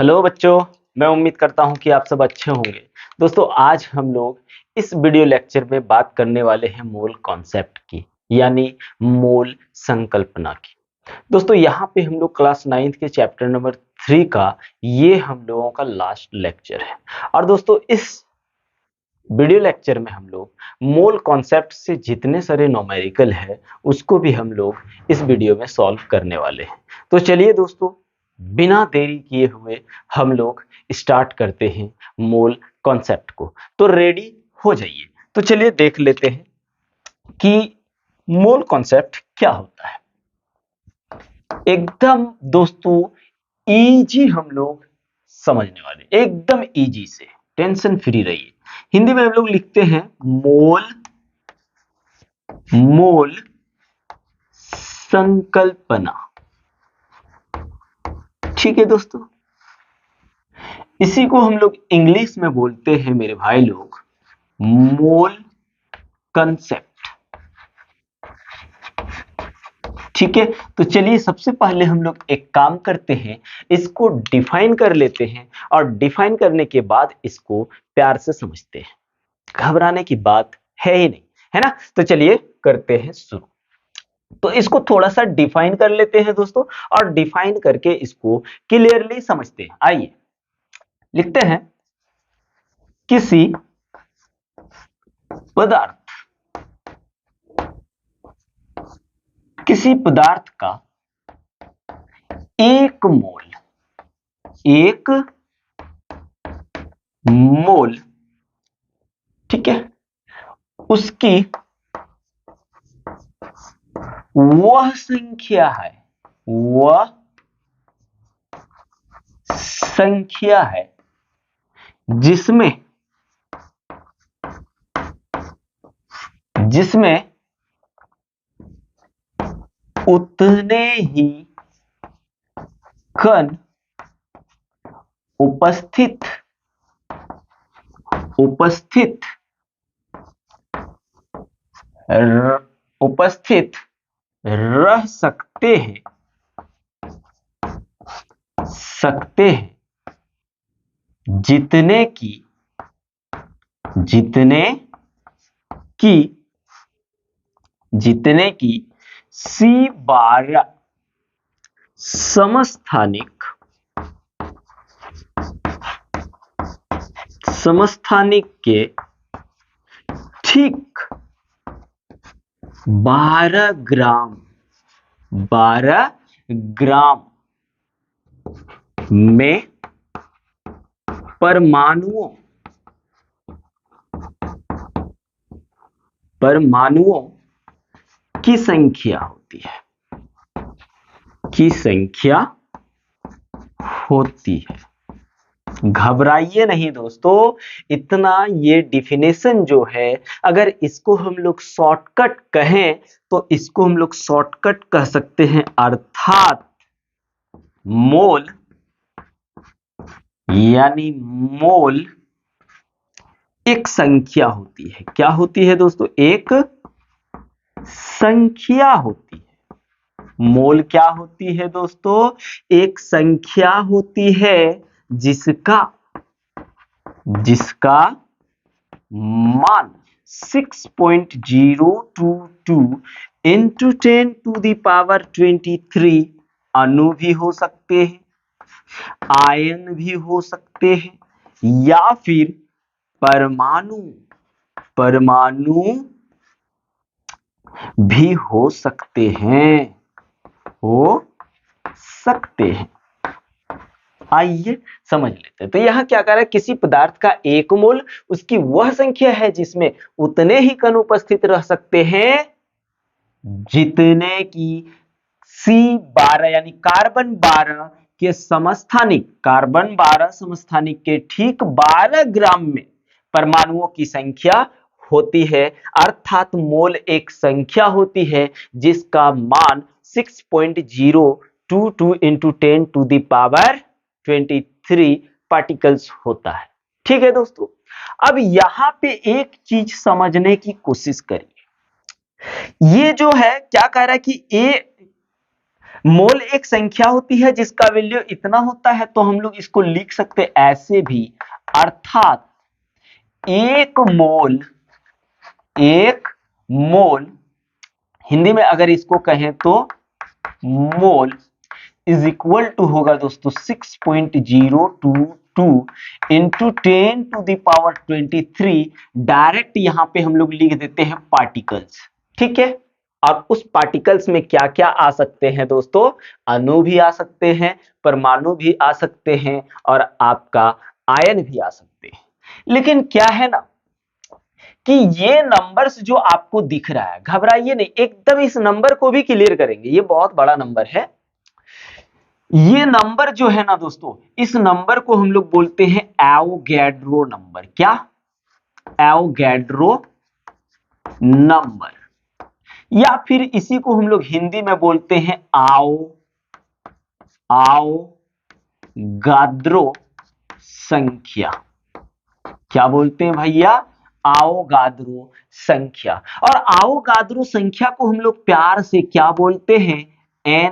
Hello बच्चों, मैं उम्मीद करता हूं कि आप सब अच्छे होंगे। दोस्तों, आज हम लोग इस वीडियो लेक्चर में बात करने वाले हैं मूल कॉन्सेप्ट की, यानी मूल संकल्पना की। दोस्तों, यहाँ पे हम लोग क्लास 9th के चैप्टर नंबर 3 का ये हम लोगों का लास्ट लेक्चर है। और दोस्तों, इस वीडियो लेक्चर में हम लोग मूल कॉन्सेप्ट से जितने सारे न्यूमेरिकल है उसको भी हम लोग इस वीडियो में सॉल्व करने वाले हैं। तो चलिए दोस्तों, बिना देरी किए हुए हम लोग स्टार्ट करते हैं मूल कॉन्सेप्ट को। तो रेडी हो जाइए। तो चलिए देख लेते हैं कि मूल कॉन्सेप्ट क्या होता है। एकदम दोस्तों इजी हम लोग समझने वाले, एकदम इजी से, टेंशन फ्री रहिए। हिंदी में हम लोग लिखते हैं मोल संकल्पना। ठीक है दोस्तों, इसी को हम लोग इंग्लिश में बोलते हैं मेरे भाई लोग मोल कंसेप्ट। ठीक है, तो चलिए सबसे पहले हम लोग एक काम करते हैं, इसको डिफाइन कर लेते हैं और डिफाइन करने के बाद इसको प्यार से समझते हैं। घबराने की बात है ही नहीं, है ना। तो चलिए करते हैं शुरू। तो इसको थोड़ा सा डिफाइन कर लेते हैं दोस्तों, और डिफाइन करके इसको क्लियरली समझते हैं। आइए लिखते हैं, किसी पदार्थ का एक मोल, ठीक है, उसकी वह संख्या है जिसमें उतने ही कण उपस्थित रह सकते हैं जितने की C12 समस्थानिक के ठीक 12 ग्राम में परमाणुओं की संख्या होती है। घबराइए नहीं दोस्तों, इतना ये डिफिनेशन जो है, अगर इसको हम लोग शॉर्टकट कहें तो इसको हम लोग शॉर्टकट कह सकते हैं, अर्थात मोल यानी मोल एक संख्या होती है। क्या होती है दोस्तों? एक संख्या होती है। मोल क्या होती है दोस्तों? एक संख्या होती है जिसका मान 6.022 into 10 to the power 23 अणु भी हो सकते हैं, आयन भी हो सकते हैं, या फिर परमाणु भी हो सकते हैं। आइए समझ लेते हैं। तो यहां क्या कह रहा है? किसी पदार्थ का एक मोल उसकी वह संख्या है जिसमें उतने ही कण उपस्थित रह सकते हैं जितने की C12 यानी कार्बन 12 के समस्थानिक के ठीक 12 ग्राम में परमाणुओं की संख्या होती है। अर्थात मोल एक संख्या होती है जिसका मान 6.022 into 10 to the power 23 particles होता है। ठीक है दोस्तों, अब यहां पे एक चीज समझने की कोशिश करिए। ये जो है क्या कह रहा है कि मोल एक संख्या होती है जिसका वैल्यू इतना होता है, तो हम लोग इसको लिख सकते हैं ऐसे भी, अर्थात एक मोल हिंदी में अगर इसको कहें तो मोल इज इक्वल टू होगा दोस्तों 6.022 इंटू 10⁻23। डायरेक्ट यहां पे हम लोग लिख देते हैं पार्टिकल्स, ठीक है। और उस पार्टिकल्स में क्या क्या आ सकते हैं दोस्तों, अणु भी आ सकते हैं, परमाणु भी आ सकते हैं, और आपका आयन भी आ सकते हैं। लेकिन क्या है ना कि ये नंबर्स जो आपको दिख रहा है, घबराइए नहीं, एकदम इस नंबर को भी क्लियर करेंगे, ये बहुत बड़ा नंबर है। ये नंबर जो है ना दोस्तों, इस नंबर को हम लोग बोलते हैं एवोगैड्रो नंबर। क्या? एवोगैड्रो नंबर, या फिर इसी को हम लोग हिंदी में बोलते हैं आवोगाद्रो संख्या। क्या बोलते हैं भैया? आवोगाद्रो संख्या। और आवोगाद्रो संख्या को हम लोग प्यार से क्या बोलते हैं? Na।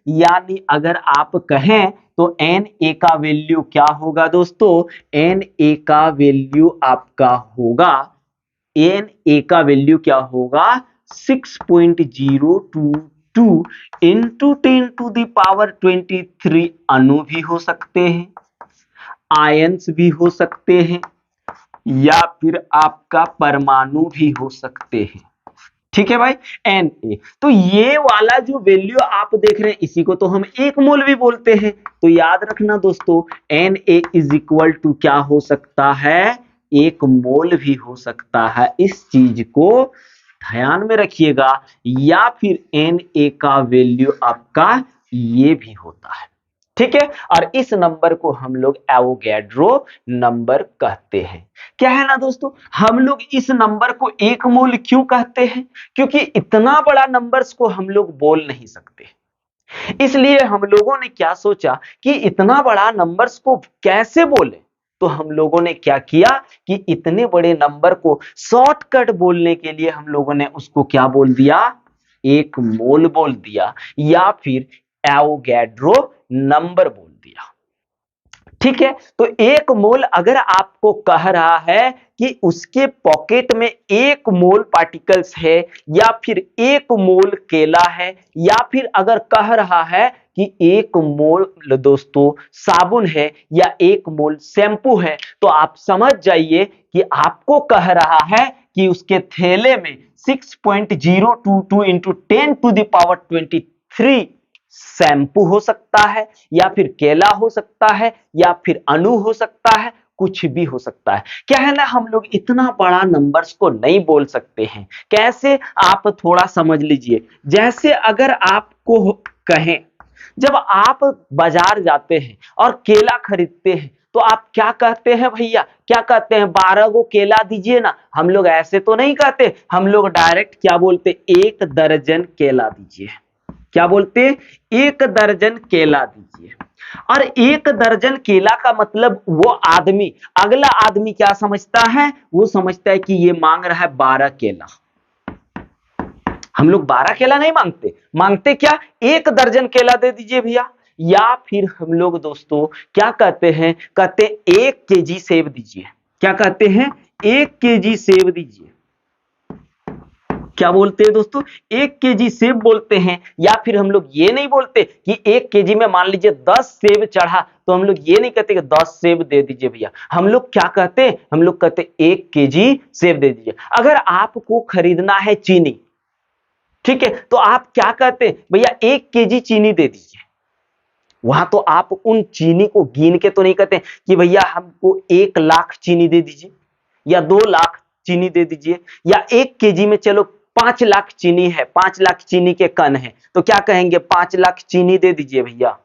यानी अगर आप कहें तो Na का वैल्यू क्या होगा दोस्तों? Na का वैल्यू आपका होगा, Na का वैल्यू क्या होगा? 6.022 इंटू 10⁻23। अणु भी हो सकते हैं, आयंस भी हो सकते हैं, या फिर आपका परमाणु भी हो सकते हैं, ठीक है भाई। Na, तो ये वाला जो वैल्यू आप देख रहे हैं इसी को तो हम एक मोल भी बोलते हैं। तो याद रखना दोस्तों, Na इज इक्वल टू क्या हो सकता है? एक मोल भी हो सकता है। इस चीज को ध्यान में रखिएगा। या फिर Na का वैल्यू आपका ये भी होता है, ठीक है। और इस नंबर को हम लोग एवोगैड्रो नंबर कहते हैं। क्या है ना दोस्तों, हम लोग इस नंबर को एक मोल क्यों कहते हैं? क्योंकि इतना बड़ा नंबर्स को हम लोग बोल नहीं सकते, इसलिए हम लोगों ने क्या सोचा कि इतना बड़ा नंबर्स को कैसे बोले। तो हम लोगों ने क्या किया कि इतने बड़े नंबर को शॉर्टकट बोलने के लिए हम लोगों ने उसको क्या बोल दिया? एक मोल बोल दिया, या फिर एवोगैड्रो नंबर बोल दिया, ठीक है। तो एक मोल अगर आपको कह रहा है कि उसके पॉकेट में एक मोल पार्टिकल्स है, या फिर एक मोल केला है, या फिर अगर कह रहा है कि एक मोल दोस्तों साबुन है, या एक मोल शैम्पू है, तो आप समझ जाइए कि आपको कह रहा है कि उसके थैले में 6.022 इंटू 10⁻23 शैम्पू हो सकता है, या फिर केला हो सकता है, या फिर अणु हो सकता है, कुछ भी हो सकता है। क्या है ना, हम लोग इतना बड़ा नंबर्स को नहीं बोल सकते हैं। कैसे? आप थोड़ा समझ लीजिए। जैसे अगर आपको कहें, जब आप बाजार जाते हैं और केला खरीदते हैं, तो आप क्या कहते हैं भैया? क्या कहते हैं? 12 गो केला दीजिए ना। हम लोग ऐसे तो नहीं कहते, हम लोग डायरेक्ट क्या बोलते? 1 दर्जन केला दीजिए। क्या बोलते? 1 दर्जन केला दीजिए। और 1 दर्जन केला का मतलब वो आदमी, अगला आदमी क्या समझता है? वो समझता है कि ये मांग रहा है 12 केला। हम लोग 12 केला नहीं मांगते, मांगते क्या? 1 दर्जन केला दे दीजिए भैया। या फिर हम लोग दोस्तों क्या कहते हैं? कहते 1 केजी सेब दीजिए। क्या कहते हैं? 1 केजी सेब दीजिए। क्या बोलते हैं दोस्तों? 1 केजी सेब बोलते हैं। या फिर हम लोग ये नहीं बोलते कि 1 केजी में मान लीजिए 10 सेब चढ़ा, तो हम लोग ये नहीं कहते कि 10 सेब दे दीजिए भैया। हम लोग क्या कहते हैं? हम लोग कहते 1 केजी सेब दे दीजिए। अगर आपको खरीदना है चीनी, ठीक है, तो आप क्या कहते हैं? भैया 1 केजी चीनी दे दीजिए। वहां तो आप उन चीनी को गिन के तो नहीं कहते कि भैया हमको 1 लाख चीनी दे दीजिए, या 2 लाख चीनी दे दीजिए, या 1 केजी में चलो 5 लाख चीनी है, 5 लाख चीनी के कण है, तो क्या कहेंगे? 5 लाख चीनी दे दीजिए भैया।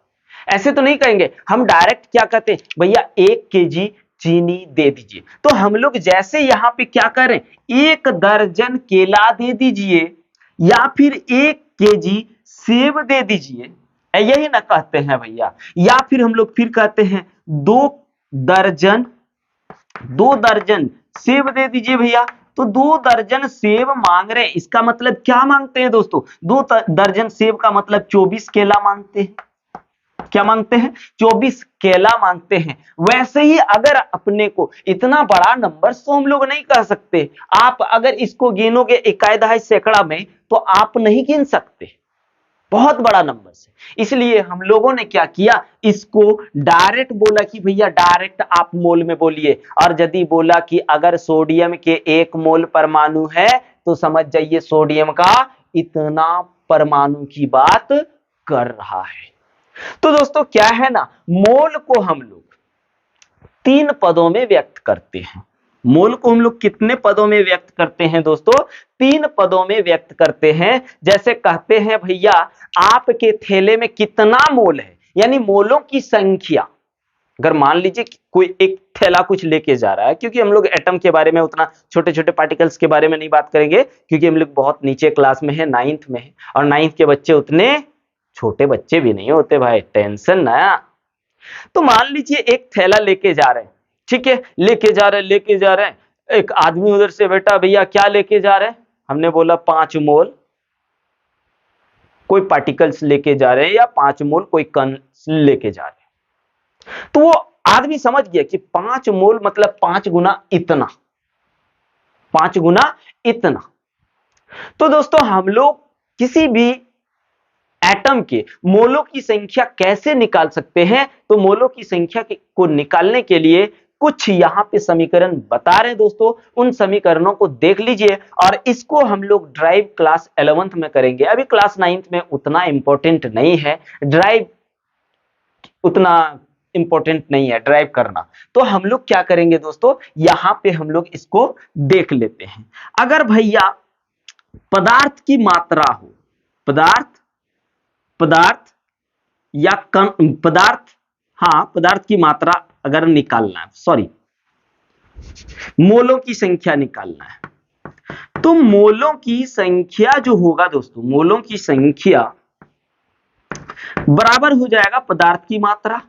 ऐसे तो नहीं कहेंगे, हम डायरेक्ट क्या कहते हैं? भैया 1 केजी चीनी दे दीजिए। तो हम लोग जैसे यहां पे क्या करें? 1 दर्जन केला दे दीजिए, या फिर 1 केजी सेब दे दीजिए, यही ना कहते हैं भैया। या फिर हम लोग फिर कहते हैं 2 दर्जन सेब दे दीजिए भैया। तो 2 दर्जन सेब मांग रहे हैं, इसका मतलब क्या मांगते हैं दोस्तों? 2 दर्जन सेब का मतलब 24 केला मांगते हैं। क्या मांगते हैं? 24 केला मांगते हैं। वैसे ही अगर अपने को इतना बड़ा नंबर तो हम लोग नहीं कह सकते। आप अगर इसको गिनोगे इकाई दहाई सैकड़ा में तो आप नहीं गिन सकते, बहुत बड़ा नंबर से। इसलिए हम लोगों ने क्या किया, इसको डायरेक्ट बोला कि भैया डायरेक्ट आप मोल में बोलिए। और यदि बोला कि अगर सोडियम के 1 मोल परमाणु है तो समझ जाइए सोडियम का इतना परमाणु की बात कर रहा है। तो दोस्तों क्या है ना, मोल को हम लोग 3 पदों में व्यक्त करते हैं। मोल को हम लोग कितने पदों में व्यक्त करते हैं दोस्तों? 3 पदों में व्यक्त करते हैं। जैसे कहते हैं भैया आपके थैले में कितना मोल है, यानी मोलों की संख्या। अगर मान लीजिए कोई एक थैला कुछ लेके जा रहा है, क्योंकि हम लोग एटम के बारे में उतना छोटे छोटे पार्टिकल्स के बारे में नहीं बात करेंगे, क्योंकि हम लोग बहुत नीचे क्लास में है, 9th में है, और 9th के बच्चे उतने छोटे बच्चे भी नहीं होते भाई, टेंशन ना। तो मान लीजिए एक थैला लेके जा रहे हैं, ठीक है, लेके जा रहे हैं। एक आदमी उधर से, बेटा भैया क्या लेके जा रहे हैं? हमने बोला 5 मोल कोई पार्टिकल्स लेके जा रहे हैं, या 5 मोल कोई कण लेके जा रहे हैं। तो वो आदमी समझ गया कि 5 मोल मतलब 5 गुना इतना, 5 गुना इतना। तो दोस्तों हम लोग किसी भी एटम के मोलों की संख्या कैसे निकाल सकते हैं? तो मोलों की संख्या को निकालने के लिए कुछ यहां पे समीकरण बता रहे हैं दोस्तों, उन समीकरणों को देख लीजिए। और इसको हम लोग ड्राइव क्लास 11th में करेंगे, अभी क्लास 9th में उतना इंपॉर्टेंट नहीं है ड्राइव, उतना इंपॉर्टेंट नहीं है ड्राइव करना। तो हम लोग क्या करेंगे दोस्तों, यहां पे हम लोग इसको देख लेते हैं। अगर भैया पदार्थ की मात्रा हो, पदार्थ या पदार्थ की मात्रा अगर निकालना है, सॉरी मोलों की संख्या निकालना है, तो मोलों की संख्या जो होगा दोस्तों, मोलों की संख्या बराबर हो जाएगा पदार्थ की मात्रा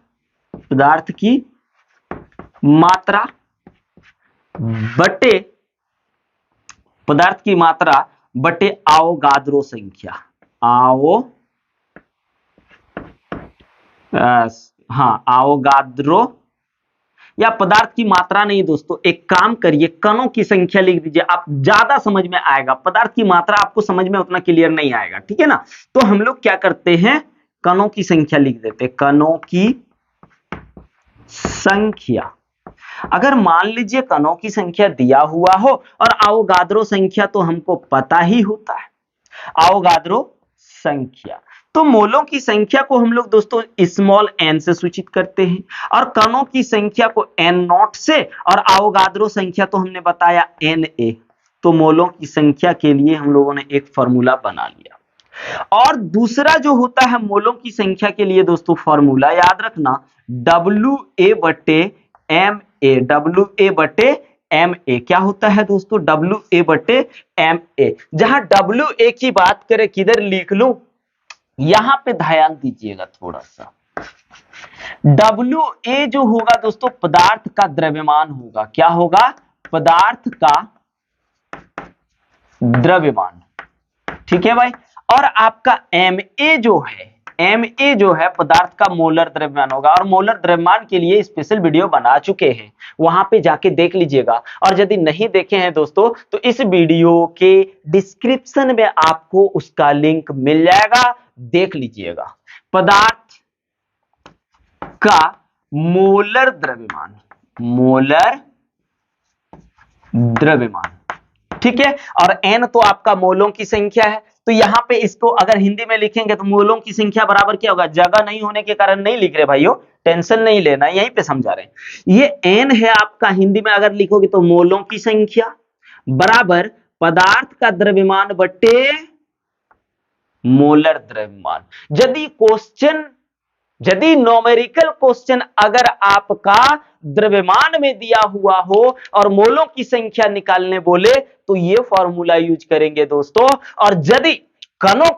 बटे आवोगाद्रो संख्या। आवोगाद्रो, या पदार्थ की मात्रा नहीं दोस्तों, एक काम करिए कणों की संख्या लिख दीजिए, आप ज्यादा समझ में आएगा। पदार्थ की मात्रा आपको समझ में उतना क्लियर नहीं आएगा, ठीक है ना। तो हम लोग क्या करते हैं, कणों की संख्या लिख देते हैं, कणों की संख्या। अगर मान लीजिए कणों की संख्या दिया हुआ हो और आवोगाद्रो संख्या तो हमको पता ही होता है, आवोगाद्रो संख्या, तो मोलों की संख्या को हम लोग दोस्तों स्मॉल n से सूचित करते हैं, और कणों की संख्या को n0 से, और आवोगाद्रो संख्या तो हमने बताया Na। तो मोलों की संख्या के लिए हम लोगों ने एक फॉर्मूला बना लिया। और दूसरा जो होता है मोलों की संख्या के लिए दोस्तों, फॉर्मूला याद रखना, WA बटे MA। क्या होता है दोस्तों, WA बटे MA। जहां WA की बात करें, किधर लिख लूं, यहां पे ध्यान दीजिएगा थोड़ा सा। WA जो होगा दोस्तों पदार्थ का द्रव्यमान होगा। क्या होगा, पदार्थ का द्रव्यमान, ठीक है भाई। और आपका MA जो है पदार्थ का मोलर द्रव्यमान होगा। और मोलर द्रव्यमान के लिए स्पेशल वीडियो बना चुके हैं, वहां पे जाके देख लीजिएगा। और यदि नहीं देखे हैं दोस्तों तो इस वीडियो के डिस्क्रिप्शन में आपको उसका लिंक मिल जाएगा, देख लीजिएगा। पदार्थ का मोलर द्रव्यमान, ठीक है। और n तो आपका मोलों की संख्या है, तो यहां पे इसको अगर हिंदी में लिखेंगे तो मोलों की संख्या बराबर क्या होगा, जगह नहीं होने के कारण नहीं लिख रहे भाइयों, टेंशन नहीं लेना, यहीं पे समझा रहे हैं। ये n है आपका, हिंदी में अगर लिखोगे तो मोलों की संख्या बराबर पदार्थ का द्रव्यमान बटे मोलर द्रव्यमान। यदि न्यूमेरिकल क्वेश्चन अगर आपका द्रव्यमान में दिया हुआ हो और मोलों की संख्या निकालने बोले तो ये फॉर्मूला यूज करेंगे दोस्तों। और यदि कणों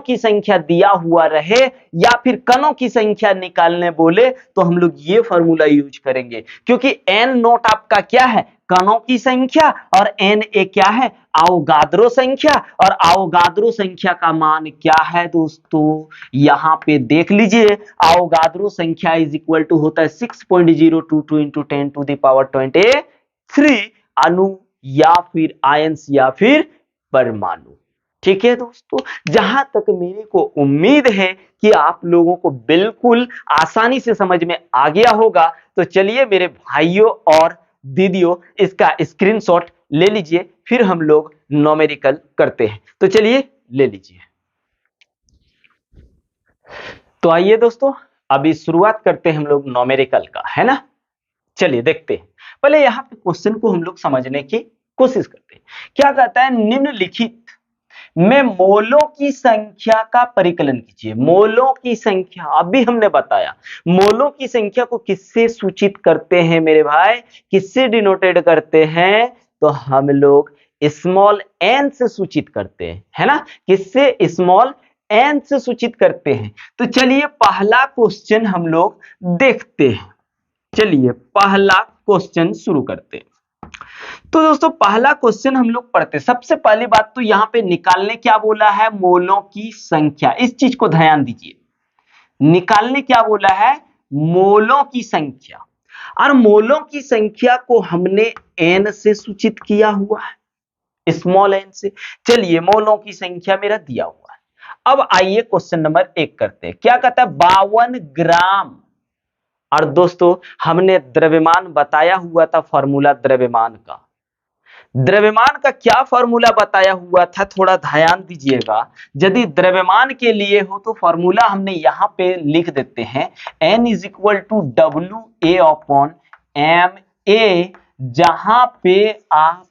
की संख्या दिया हुआ रहे या फिर कणों की संख्या निकालने बोले तो हम लोग ये फॉर्मूला यूज करेंगे, क्योंकि n नोट आपका क्या है, कणों की संख्या, और Na क्या है, अवोगाद्रो संख्या, और अवोगाद्रो संख्या का मान क्या है दोस्तों, यहां पे देख लीजिए, अवोगाद्रो संख्या इज इक्वल टू होता है 6.022 इंटू 10⁻23 अणु या फिर आयंस या फिर परमाणु। ठीक है दोस्तों, जहां तक मेरे को उम्मीद है कि आप लोगों को बिल्कुल आसानी से समझ में आ गया होगा। तो चलिए मेरे भाइयों और दीदियों, इसका स्क्रीनशॉट ले लीजिए, फिर हम लोग न्यूमेरिकल करते हैं। तो चलिए ले लीजिए। तो आइए दोस्तों, अभी शुरुआत करते हैं हम लोग न्यूमेरिकल का, है ना। चलिए देखते हैं। पहले यहाँ पे क्वेश्चन को हम लोग समझने की कोशिश करते हैं। क्या कहता है, निम्नलिखित में मोलों की संख्या का परिकलन कीजिए। मोलों की संख्या, अभी हमने बताया मोलों की संख्या को किससे सूचित करते हैं मेरे भाई, किससे डिनोटेड करते हैं, तो हम लोग स्मॉल एन से सूचित करते हैं, है ना, किससे, स्मॉल एन से सूचित करते हैं। तो चलिए पहला क्वेश्चन हम लोग देखते हैं। चलिए पहला क्वेश्चन शुरू करते हैं। तो दोस्तों पहला क्वेश्चन हम लोग पढ़ते हैं। सबसे पहली बात तो यहां पे निकालने क्या बोला है, मोलों की संख्या, इस चीज को ध्यान दीजिए। निकालने क्या बोला है, मोलों की संख्या, और मोलों की संख्या को हमने एन से सूचित किया हुआ है, स्मॉल एन से। चलिए मोलों की संख्या मेरा दिया हुआ है। अब आइए क्वेश्चन नंबर 1 करते हैं। क्या कहता है, 52 ग्राम, और दोस्तों हमने द्रव्यमान बताया हुआ था, फॉर्मूला द्रव्यमान का। द्रव्यमान का क्या फॉर्मूला बताया हुआ था, थोड़ा ध्यान दीजिएगा। यदि द्रव्यमान के लिए हो तो फॉर्मूला हमने यहां पे लिख देते हैं, N is equal to WA upon MA। जहां पे आप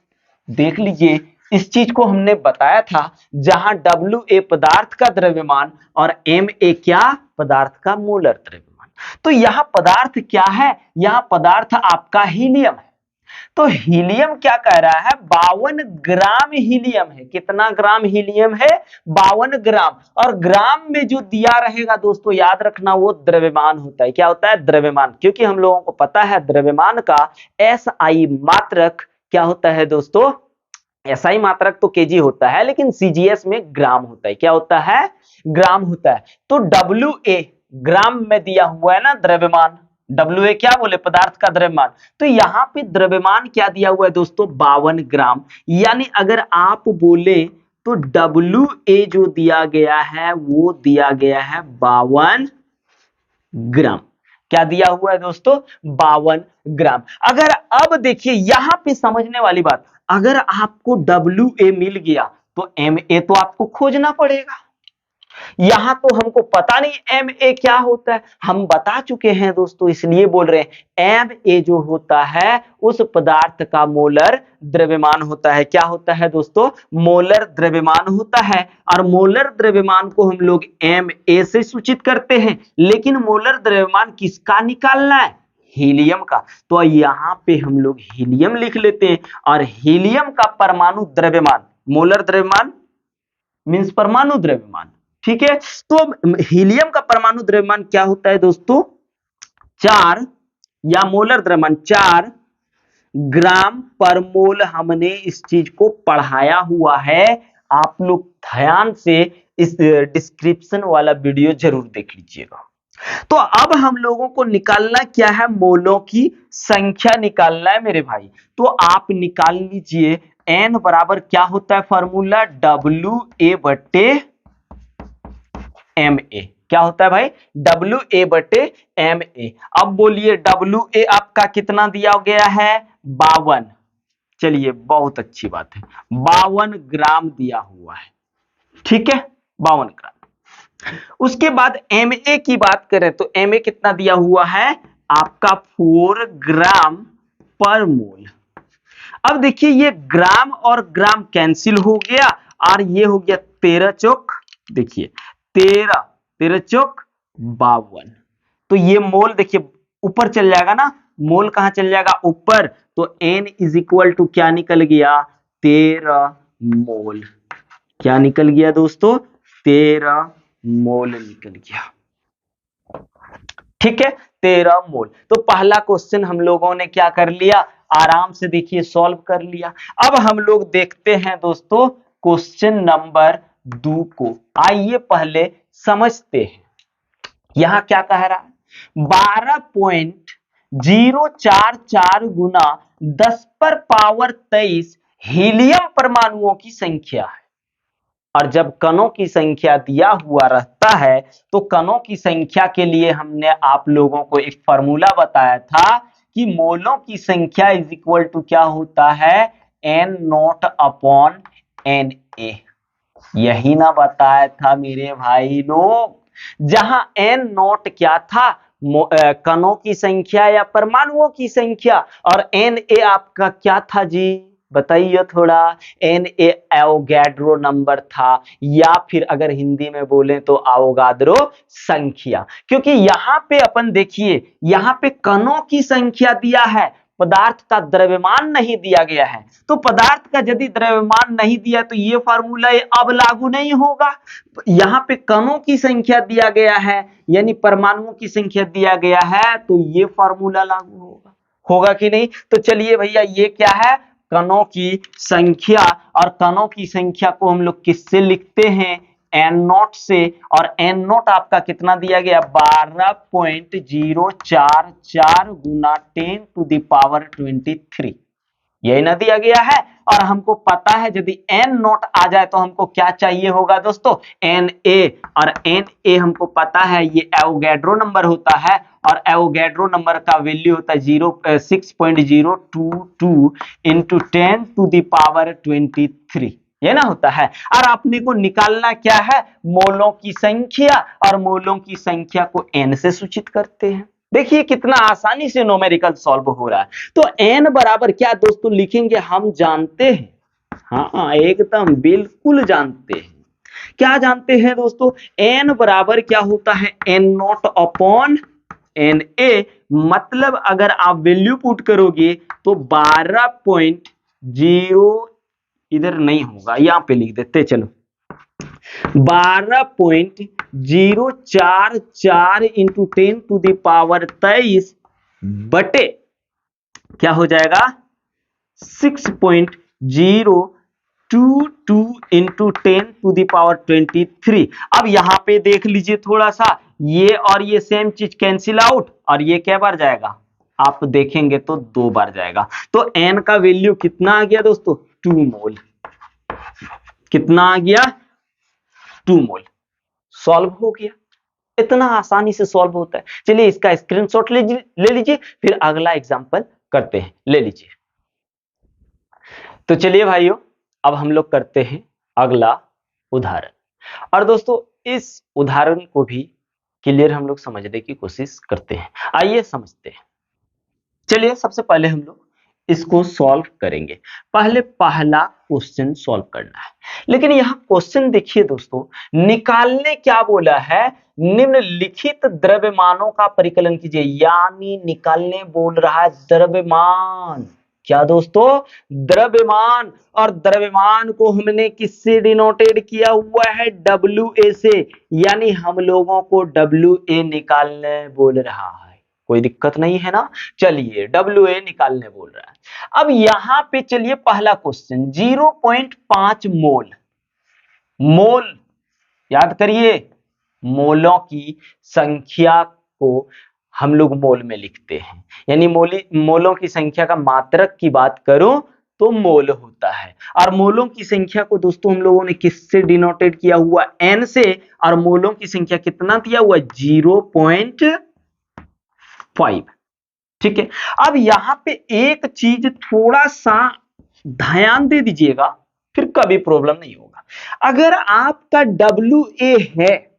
देख लीजिए, इस चीज को हमने बताया था, जहां WA पदार्थ का द्रव्यमान और MA क्या, पदार्थ का मोलर द्रव्यमान। तो यहां पदार्थ क्या है, यहां पदार्थ आपका हीलियम है। तो हीलियम क्या कह रहा है, 52 ग्राम हीलियम है। कितना ग्राम हीलियम है, 52 ग्राम। और ग्राम में जो दिया रहेगा दोस्तों, याद रखना, वो द्रव्यमान होता है। क्या होता है, द्रव्यमान। क्योंकि हम लोगों को पता है द्रव्यमान का SI मात्रक क्या होता है दोस्तों, SI मात्रक तो केजी होता है, लेकिन CGS में ग्राम होता है। क्या होता है, ग्राम होता है। तो WA ग्राम में दिया हुआ है ना द्रव्यमान, WA क्या बोले, पदार्थ का द्रव्यमान। तो यहां पे द्रव्यमान क्या दिया हुआ है दोस्तों, 52 ग्राम। यानी अगर आप बोले तो WA जो दिया गया है वो दिया गया है 52 ग्राम। क्या दिया हुआ है दोस्तों, 52 ग्राम। अगर अब देखिए यहां पे समझने वाली बात, अगर आपको WA मिल गया तो MA तो आपको खोजना पड़ेगा। यहां तो हमको पता नहीं MA क्या होता है, हम बता चुके हैं दोस्तों, इसलिए बोल रहे हैं। MA जो होता है उस पदार्थ का मोलर द्रव्यमान होता है। क्या होता है दोस्तों, मोलर द्रव्यमान होता है। और मोलर द्रव्यमान को हम लोग MA से सूचित करते हैं। लेकिन मोलर द्रव्यमान किसका निकालना है, हीलियम का। तो यहां पे हम लोग हीलियम लिख लेते हैं, और हीलियम का परमाणु द्रव्यमान, मोलर द्रव्यमान मींस परमाणु द्रव्यमान, ठीक है। तो हीलियम का परमाणु द्रव्यमान क्या होता है दोस्तों, 4, या मोलर द्रव्यमान 4 ग्राम पर मोल। हमने इस चीज को पढ़ाया हुआ है, आप लोग ध्यान से इस डिस्क्रिप्शन वाला वीडियो जरूर देख लीजिएगा। तो अब हम लोगों को निकालना क्या है, मोलों की संख्या निकालना है मेरे भाई। तो आप निकाल लीजिए, N बराबर क्या होता है फॉर्मूला, WA बटे MA। क्या होता है भाई, WA बटे MA। अब बोलिए WA आपका कितना दिया गया है, 52। चलिए बहुत अच्छी बात है, 52 ग्राम दिया हुआ है, ठीक है, 52 ग्राम। उसके बाद MA की बात करें तो MA कितना दिया हुआ है आपका, 4 ग्राम पर मोल। अब देखिए ये ग्राम और ग्राम कैंसिल हो गया, और ये हो गया 13 चौक, देखिए 13 चौक 52। तो ये मोल देखिए ऊपर चल जाएगा ना, मोल कहां चल जाएगा, ऊपर। तो N इज इक्वल टू क्या निकल गया, 13 मोल। क्या निकल गया दोस्तों, 13 मोल निकल गया, ठीक है, 13 मोल। तो पहला क्वेश्चन हम लोगों ने क्या कर लिया, आराम से देखिए सॉल्व कर लिया। अब हम लोग देखते हैं दोस्तों क्वेश्चन नंबर 2 को। आइए पहले समझते हैं यहां क्या कह रहा है। 12.044 गुना 10 पर पावर 23 हीलियम परमाणुओं की संख्या है। और जब कणों की संख्या दिया हुआ रहता है तो कणों की संख्या के लिए हमने आप लोगों को एक फॉर्मूला बताया था कि मोलों की संख्या इज इक्वल टू क्या होता है, N not upon N A. यही ना बताया था मेरे भाई लोग, जहां एन नॉट क्या था, कणों की संख्या या परमाणुओं की संख्या, और एन ए आपका क्या था जी, बताइए थोड़ा। एन ए एवोगैड्रो नंबर था, या फिर अगर हिंदी में बोले तो अवोगाद्रो संख्या। क्योंकि यहां पे अपन देखिए, यहां पे कणों की संख्या दिया है, पदार्थ का द्रव्यमान नहीं दिया गया है। तो पदार्थ का यदि द्रव्यमान नहीं दिया तो ये फार्मूला अब लागू नहीं होगा। यहां पे कणों की संख्या दिया गया है, यानी परमाणुओं की संख्या दिया गया है, तो ये फार्मूला लागू होगा। होगा कि नहीं? तो चलिए भैया, ये क्या है, कणों की संख्या। और कणों की संख्या को हम लोग किससे लिखते हैं, एन नॉट से। और एन नॉट आपका कितना दिया गया, 12.044 गुना 10 टू द पावर 23, यही ना दिया गया है। और हमको पता है यदि एन नॉट आ जाए तो हमको क्या चाहिए होगा दोस्तों, एन ए। और एन ए हमको पता है ये एवोगैड्रो नंबर होता है, और एवोगैड्रो नंबर का वैल्यू होता है 6.022 इंटू 10 टू द पावर 23, ये ना होता है। और आपने को निकालना क्या है, मोलों की संख्या, और मोलों की संख्या को एन से सूचित करते हैं। देखिए कितना आसानी से न्यूमेरिकल सॉल्व हो रहा है। तो n बराबर क्या दोस्तों लिखेंगे, हम जानते हैं, हाँ एकदम बिल्कुल जानते हैं। क्या जानते हैं दोस्तों, n बराबर क्या होता है, n not upon N A. मतलब अगर आप वैल्यू पुट करोगे तो 12.0, इधर नहीं होगा, यहां पे लिख देते, चलो 12.044 इंटू 10 टू द पावर 23 बटे क्या हो जाएगा, 6.022 इंटू 10 टू द पावर 23। अब यहां पे देख लीजिए थोड़ा सा, ये और ये सेम चीज कैंसिल आउट, और ये क्या बार जाएगा, आप देखेंगे तो 2 बार जाएगा। तो एन का वैल्यू कितना आ गया दोस्तों, 2 मोल। कितना आ गया, 2 मोल। सॉल्व हो गया। इतना आसानी से सॉल्व होता है। चलिए इसका स्क्रीनशॉट ले लीजिए, फिर अगला एग्जांपल करते हैं, ले लीजिए। तो चलिए भाइयों, अब हम लोग करते हैं अगला उदाहरण। और दोस्तों इस उदाहरण को भी क्लियर हम लोग समझने की कोशिश करते हैं। आइए समझते हैं। चलिए सबसे पहले हम लोग इसको सॉल्व करेंगे। पहले पहला क्वेश्चन सॉल्व करना है। लेकिन यहां क्वेश्चन देखिए दोस्तों, निकालने क्या बोला है, निम्नलिखित द्रव्यमानों का परिकलन कीजिए। यानी निकालने बोल रहा है द्रव्यमान। क्या दोस्तों, द्रव्यमान। और द्रव्यमान को हमने किससे डिनोटेड किया हुआ है, WA से। यानी हम लोगों को WA निकालने बोल रहा है। कोई दिक्कत नहीं है ना। चलिए WA निकालने बोल रहा है। अब यहां पे चलिए पहला क्वेश्चन, 0.5 मोल। मोल याद करिए, मोलों की संख्या को हम लोग मोल में लिखते हैं। यानी मोलों की संख्या का मात्रक की बात करूं तो मोल होता है। और मोलों की संख्या को दोस्तों हम लोगों ने किससे डिनोटेड किया हुआ, n से। और मोलों की संख्या कितना दिया हुआ, 0.5। ठीक है। अब यहां पे एक चीज थोड़ा सा ध्यान दे दीजिएगा, फिर कभी प्रॉब्लम नहीं होगा। अगर आपका WA है,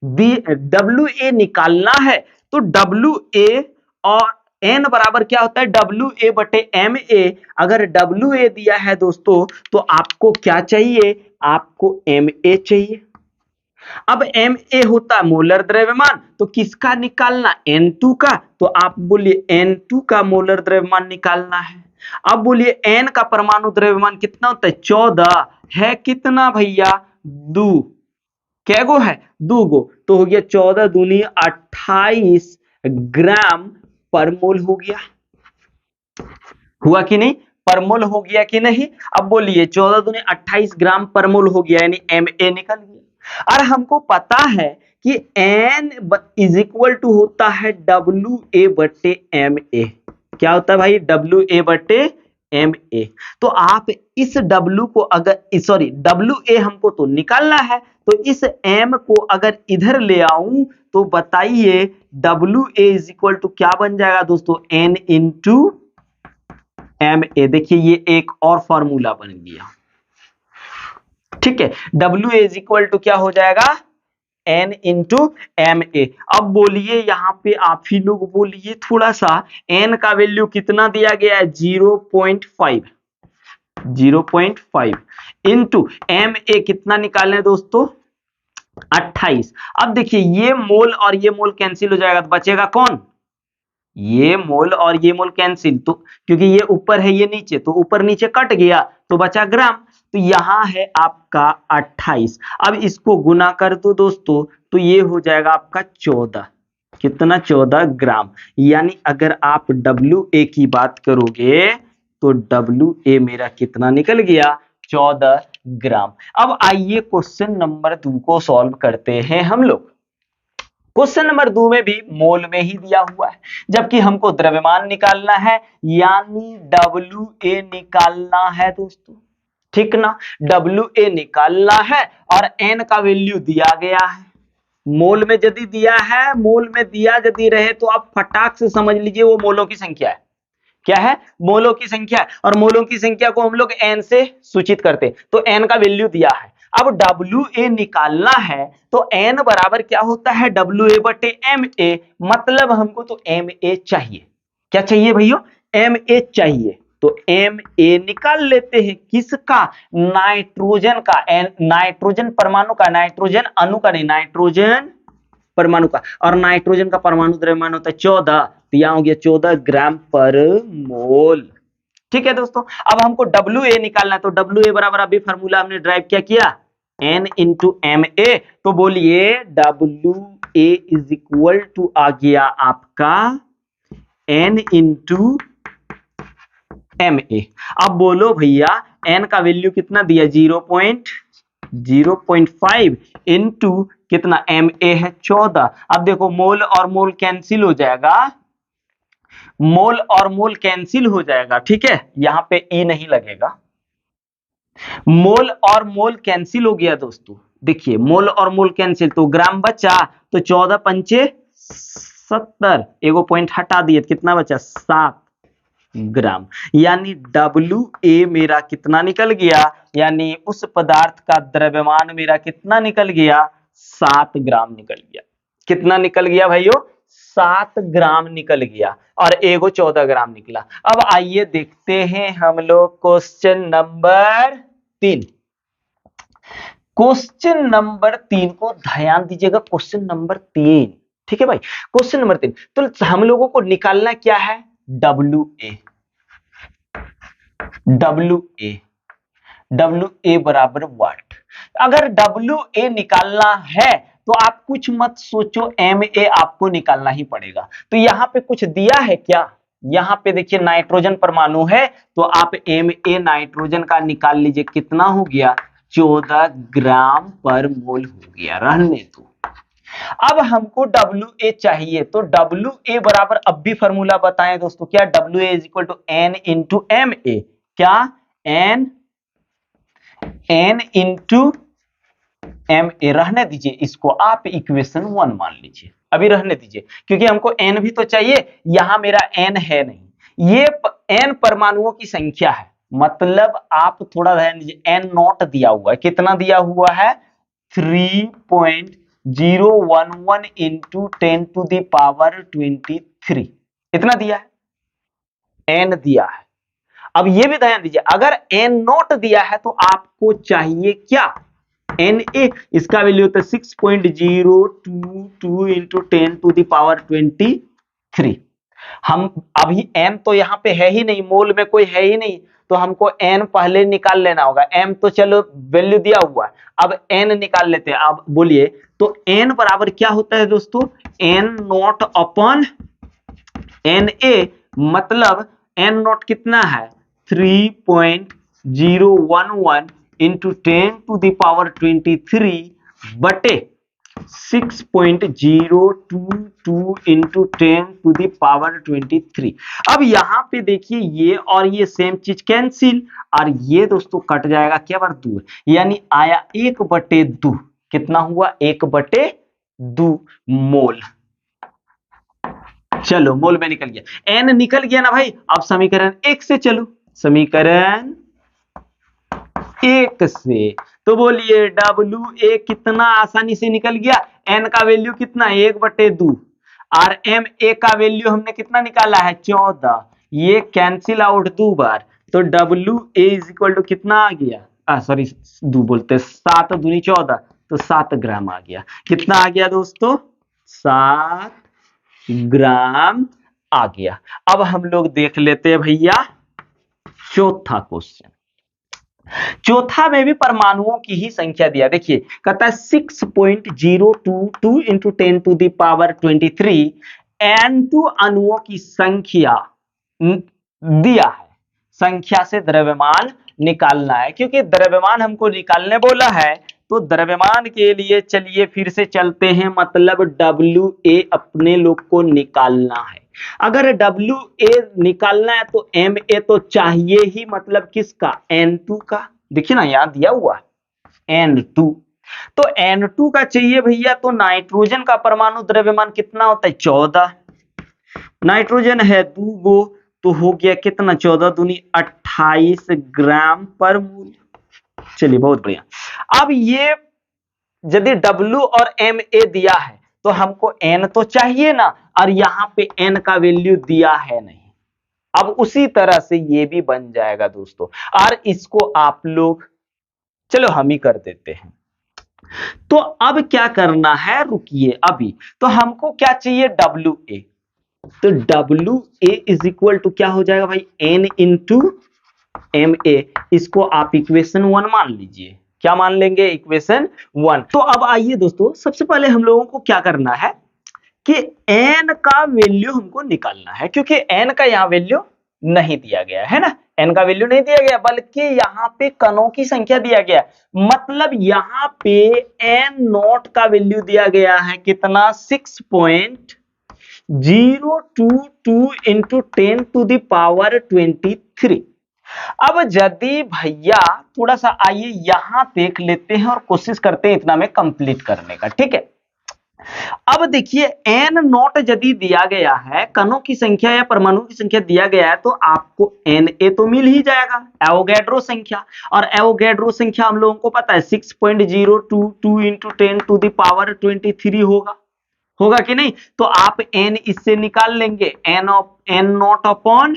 WA निकालना है, तो WA और N बराबर क्या होता है, WA बटे MA। अगर WA दिया है दोस्तों तो आपको क्या चाहिए, आपको MA चाहिए। अब MA होता है मोलर द्रव्यमान, तो किसका निकालना, N2 का। तो आप बोलिए N2 का मोलर द्रव्यमान निकालना है। अब बोलिए N का परमाणु द्रव्यमान कितना होता है, 14 है। कितना भैया, 2। क्या गो है, 2 गो। तो हो गया 14 दूनी 28 ग्राम पर मोल हो गया। हुआ कि नहीं, पर मोल हो गया कि नहीं। अब बोलिए 14 दूनी 28 ग्राम पर मोल हो गया, यानी MA निकल गया। और हमको पता है कि N इज इक्वल टू होता है WA बटे MA। क्या होता है भाई, WA बटे MA। तो आप इस W को अगर, सॉरी WA हमको तो निकालना है, तो इस M को अगर इधर ले आऊं तो बताइए WA इज इक्वल टू क्या बन जाएगा दोस्तों, N इंटू MA। देखिए ये एक और फॉर्मूला बन गया, ठीक है। WA इज इक्वल टू क्या हो जाएगा, N इंटू MA। अब बोलिए यहाँ पे आप ही लोग बोलिए थोड़ा सा, N का वैल्यू कितना दिया गया है, 0.5 इंटू MA कितना निकालना है दोस्तों, 28। अब देखिए ये मोल और ये मोल कैंसिल हो जाएगा, तो बचेगा कौन, ये मोल और ये मोल कैंसिल, तो क्योंकि ये ऊपर है ये नीचे, तो ऊपर नीचे कट गया तो बचा ग्राम। तो यहां है आपका 28। अब इसको गुना कर दो दोस्तों, तो ये हो जाएगा आपका 14। कितना, 14 ग्राम। यानी अगर आप WA की बात करोगे तो WA मेरा कितना निकल गया, 14 ग्राम। अब आइए क्वेश्चन नंबर 2 को सॉल्व करते हैं हम लोग। क्वेश्चन नंबर 2 में भी मोल में ही दिया हुआ है, जबकि हमको द्रव्यमान निकालना है, यानी WA निकालना है दोस्तों, ठीक ना। WA निकालना है और N का वैल्यू दिया गया है, मोल में यदि दिया है, मोल में दिया यदि रहे तो आप फटाक से समझ लीजिए वो मोलों की संख्या है। क्या है, मोलों की संख्या है, और मोलों की संख्या को हम लोग N से सूचित करते हैं, तो N का वैल्यू दिया है। अब WA निकालना है तो N बराबर क्या होता है, WA बटे MA। मतलब हमको तो MA चाहिए। क्या चाहिए भैया, MA चाहिए। तो MA निकाल लेते हैं, किसका, नाइट्रोजन का, नाइट्रोजन परमाणु का, नाइट्रोजन अणु का नहीं, नाइट्रोजन परमाणु का। और नाइट्रोजन का परमाणु द्रव्यमान होता है 14, तो यहां हो गया 14 ग्राम पर मोल। ठीक है दोस्तों, अब हमको WA निकालना है, तो WA बराबर अभी फॉर्मूला हमने ड्राइव क्या किया, N इंटू MA। तो बोलिए WA इज इक्वल टू आ गया आपका N इंटू MA। अब बोलो भैया N का वैल्यू कितना दिया, 0.5 इंटू कितना, MA है 14। अब देखो मोल और मोल कैंसिल हो जाएगा, मोल और मोल कैंसिल हो जाएगा, ठीक है, यहां पे E नहीं लगेगा। मोल और मोल कैंसिल हो गया दोस्तों, देखिए मोल और मोल कैंसिल, तो ग्राम बचा, तो 14 पंचे 70, एगो पॉइंट हटा दिए, कितना बचा, 7 ग्राम। यानी WA मेरा कितना निकल गया, यानी उस पदार्थ का द्रव्यमान मेरा कितना निकल गया, 7 ग्राम निकल गया। कितना निकल गया भाइयों, 7 ग्राम निकल गया, और एगो 14 ग्राम निकला। अब आइए देखते हैं हम लोग क्वेश्चन नंबर 3। क्वेश्चन नंबर 3 को ध्यान दीजिएगा, क्वेश्चन नंबर 3, ठीक है भाई। क्वेश्चन नंबर 3, तो हम लोगों को निकालना क्या है, WA बराबर वाट। अगर WA निकालना है तो आप कुछ मत सोचो, MA आपको निकालना ही पड़ेगा। तो यहां पे कुछ दिया है क्या, यहां पे देखिए नाइट्रोजन परमाणु है, तो आप MA नाइट्रोजन का निकाल लीजिए, कितना हो गया, 14 ग्राम पर मोल हो गया, रहने दो। अब हमको WA चाहिए, तो WA बराबर अब भी फॉर्मूला बताएं दोस्तों, क्या, WA is equal to N into MA। क्या, N इंटू MA। रहने दीजिए इसको, आप इक्वेशन 1 मान लीजिए, अभी रहने दीजिए, क्योंकि हमको N भी तो चाहिए। यहां मेरा N है नहीं, ये N परमाणुओं की संख्या है, मतलब आप थोड़ा ध्यान दीजिए, N नॉट दिया हुआ है, कितना दिया हुआ है, 3.011 इंटू 10 टू द पावर 23, इतना दिया है, N दिया है। अब ये भी ध्यान दीजिए, अगर N नॉट दिया है तो आपको चाहिए क्या, Na। इसका वैल्यू होता है 6.022 इंटू 10 टू द पावर 23। हम अभी N तो यहाँ पे है ही नहीं, मोल में कोई है ही नहीं, तो हमको N पहले निकाल लेना होगा। M तो चलो वैल्यू दिया हुआ है, अब N निकाल लेते हैं। अब बोलिए, तो N बराबर क्या होता है दोस्तों, N नॉट अपॉन Na, मतलब एन नॉट कितना है 3.011 इंटू 10⁻23 बटे 6.022 इंटू 10⁻23। अब यहां पे देखिए ये और ये सेम चीज कैंसिल, और ये दोस्तों कट जाएगा क्या बार 2, यानी आया 1/2। कितना हुआ 1/2 मोल। चलो मोल में निकल गया, एन निकल गया ना भाई। अब समीकरण 1 से चलो, समीकरण 1 से तो बोलिए WA कितना आसानी से निकल गया, N का वैल्यू कितना 1/2 और MA का वैल्यू हमने कितना निकाला है 14, ये कैंसिल आउट 2 बार, तो WA इज इक्वल टू कितना आ गया, सॉरी 2 बोलते 7 दूनी 14, तो 7 ग्राम आ गया। कितना आ गया दोस्तों 7 ग्राम आ गया। अब हम लोग देख लेते हैं भैया चौथा क्वेश्चन। चौथा में भी परमाणुओं की ही संख्या दिया, देखिए कहता है 6.022 इंटू 10⁻23 N2 अणुओं की संख्या दिया है, संख्या से द्रव्यमान निकालना है। क्योंकि द्रव्यमान हमको निकालने बोला है, तो द्रव्यमान के लिए चलिए फिर से चलते हैं, मतलब WA अपने लोग को निकालना है। अगर WA निकालना है तो MA तो चाहिए ही, मतलब किसका N2 का, देखिए ना यहां दिया हुआ N2, तो N2 का चाहिए भैया। तो नाइट्रोजन का परमाणु द्रव्यमान कितना होता है 14, नाइट्रोजन है 2 गो, तो हो गया कितना 14 दूनी 28 ग्राम पर मोल। चलिए बहुत बढ़िया। अब ये यदि W और MA दिया है तो हमको N तो चाहिए ना, और यहां पे N का वैल्यू दिया है नहीं। अब उसी तरह से ये भी बन जाएगा दोस्तों, और इसको आप लोग चलो हम ही कर देते हैं। तो अब क्या करना है, रुकिए अभी, तो हमको क्या चाहिए WA, तो WA इज इक्वल टू क्या हो जाएगा भाई N इंटू MA, इसको आप इक्वेशन 1 मान लीजिए। क्या मान लेंगे इक्वेशन 1। तो अब आइए दोस्तों, सबसे पहले हम लोगों को क्या करना है कि N का वैल्यू हमको निकालना है, क्योंकि N का यहाँ वैल्यू नहीं दिया गया है ना, N का वैल्यू नहीं दिया गया, बल्कि यहाँ पे कणों की संख्या दिया गया। मतलब यहाँ पे N नॉट का वैल्यू दिया गया है कितना 6.022 इंटू 10⁻23। अब यदि भैया थोड़ा सा आइए यहां देख लेते हैं और कोशिश करते हैं इतना में कंप्लीट करने का, ठीक है। अब देखिए N नॉट यदि दिया गया है, कणों की संख्या या परमाणु की संख्या दिया गया है, तो आपको Na तो मिल ही जाएगा, एवोगैड्रो संख्या। और एवोगैड्रो संख्या हम लोगों को पता है 6.022 इंटू 10⁻23 होगा कि नहीं। तो आप N इससे निकाल लेंगे, N नॉट अपॉन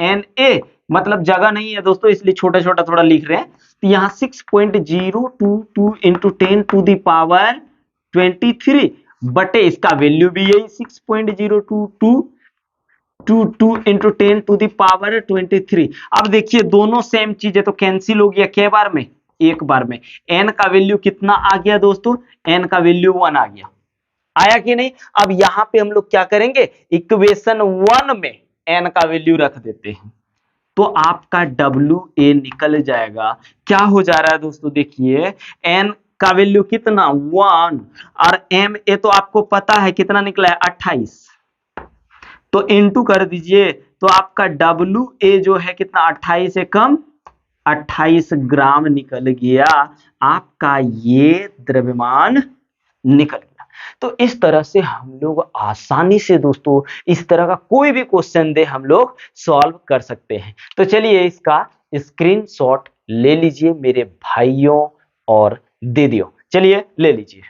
Na, मतलब जगह नहीं है दोस्तों इसलिए छोटा छोटा थोड़ा लिख रहे हैं। तो यहाँ 6.022 इंटू 10⁻23 बटे इसका वैल्यू भी यही 6.022 इंटू 10⁻23। अब देखिए दोनों सेम चीज है तो कैंसिल हो गया, कै बार में एक बार में। N का वैल्यू कितना आ गया दोस्तों, N का वैल्यू 1 आ गया, आया कि नहीं। अब यहां पे हम लोग क्या करेंगे, इक्वेशन 1 में N का वैल्यू रख देते हैं, तो आपका WA निकल जाएगा। क्या हो जा रहा है दोस्तों, देखिए N का वैल्यू कितना 1 और MA तो आपको पता है कितना निकला है 28, तो इनटू कर दीजिए, तो आपका WA जो है कितना 28 से कम 28 ग्राम निकल गया, आपका ये द्रव्यमान निकल गया। तो इस तरह से हम लोग आसानी से दोस्तों इस तरह का कोई भी क्वेश्चन दे हम लोग सॉल्व कर सकते हैं। तो चलिए इसका स्क्रीनशॉट ले लीजिए मेरे भाइयों और दीदियों, चलिए ले लीजिए।